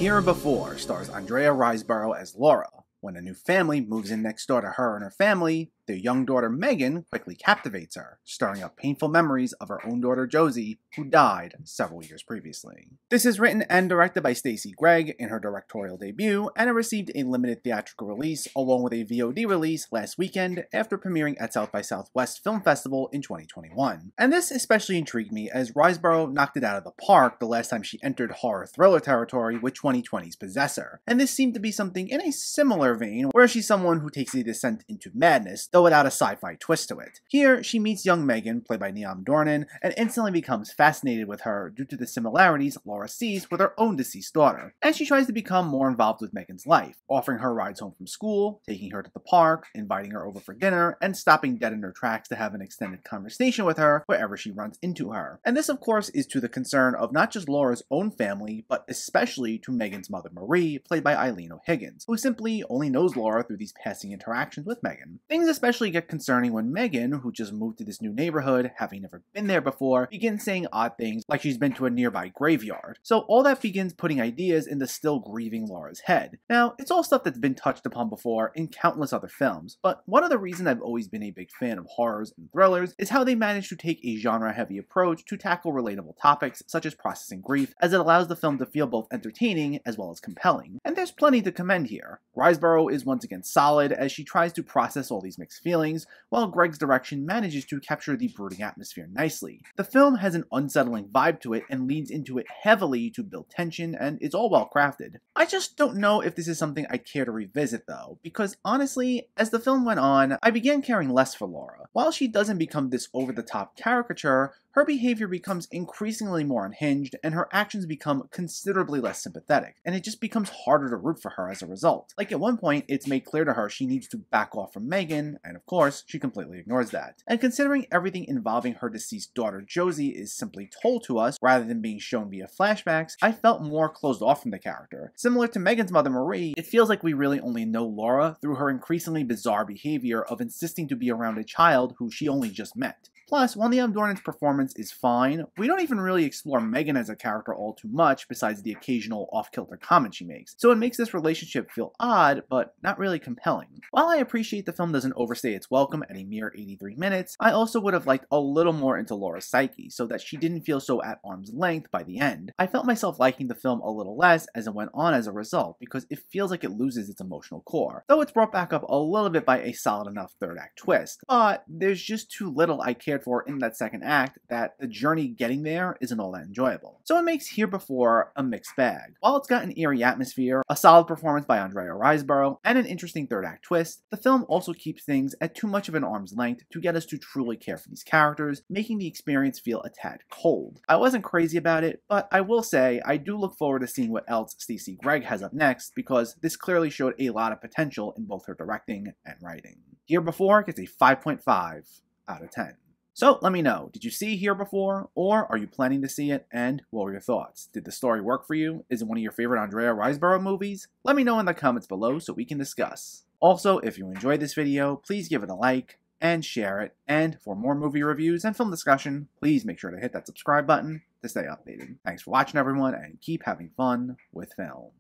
Here Before stars Andrea Riseborough as Laura. When a new family moves in next door to her and her family, their young daughter Megan quickly captivates her, stirring up painful memories of her own daughter Josie, who died several years previously. This is written and directed by Stacey Gregg in her directorial debut, and it received a limited theatrical release along with a VOD release last weekend after premiering at South by Southwest Film Festival in 2021. And this especially intrigued me as Riseborough knocked it out of the park the last time she entered horror thriller territory with 2020's Possessor, and this seemed to be something in a similar vein, where she's someone who takes a descent into madness, though without a sci-fi twist to it. Here, she meets young Megan, played by Neam Dornan, and instantly becomes fascinated with her due to the similarities Laura sees with her own deceased daughter, and she tries to become more involved with Megan's life, offering her rides home from school, taking her to the park, inviting her over for dinner, and stopping dead in her tracks to have an extended conversation with her wherever she runs into her. And this, of course, is to the concern of not just Laura's own family, but especially to Megan's mother Marie, played by Eileen O'Higgins, who simply only knows Laura through these passing interactions with Megan. Things especially get concerning when Megan, who just moved to this new neighborhood, having never been there before, begins saying odd things like she's been to a nearby graveyard. So all that begins putting ideas in the still grieving Laura's head. Now, it's all stuff that's been touched upon before in countless other films, but one of the reasons I've always been a big fan of horrors and thrillers is how they manage to take a genre-heavy approach to tackle relatable topics such as processing grief, as it allows the film to feel both entertaining as well as compelling. And there's plenty to commend here. Riseborough is once again solid as she tries to process all these mixed feelings, while Gregg's direction manages to capture the brooding atmosphere nicely. The film has an unsettling vibe to it and leans into it heavily to build tension, and it's all well crafted. I just don't know if this is something I'd care to revisit though, because honestly, as the film went on, I began caring less for Laura. While she doesn't become this over-the-top caricature, her behavior becomes increasingly more unhinged, and her actions become considerably less sympathetic, and it just becomes harder to root for her as a result. Like at one point, it's made clear to her she needs to back off from Megan, and of course, she completely ignores that. And considering everything involving her deceased daughter Josie is simply told to us, rather than being shown via flashbacks, I felt more closed off from the character. Similar to Megan's mother Marie, it feels like we really only know Laura through her increasingly bizarre behavior of insisting to be around a child who she only just met. Plus, while Neam Dornan's performance is fine, we don't even really explore Megan as a character all too much besides the occasional off-kilter comment she makes, so it makes this relationship feel odd, but not really compelling. While I appreciate the film doesn't overstay its welcome at a mere 83 minutes, I also would have liked a little more into Laura's psyche, so that she didn't feel so at arm's length by the end. I felt myself liking the film a little less as it went on as a result, because it feels like it loses its emotional core, though it's brought back up a little bit by a solid enough third act twist. But there's just too little I cared for in that second act that the journey getting there isn't all that enjoyable. So it makes Here Before a mixed bag. While it's got an eerie atmosphere, a solid performance by Andrea Riseborough, and an interesting third act twist, the film also keeps things at too much of an arm's length to get us to truly care for these characters, making the experience feel a tad cold. I wasn't crazy about it, but I will say I do look forward to seeing what else Stacey Gregg has up next, because this clearly showed a lot of potential in both her directing and writing. Here Before gets a 5.5 out of 10. So let me know, did you see Here Before, or are you planning to see it, and what were your thoughts? Did the story work for you? Is it one of your favorite Andrea Riseborough movies? Let me know in the comments below so we can discuss. Also, if you enjoyed this video, please give it a like and share it, and for more movie reviews and film discussion, please make sure to hit that subscribe button to stay updated. Thanks for watching everyone, and keep having fun with film.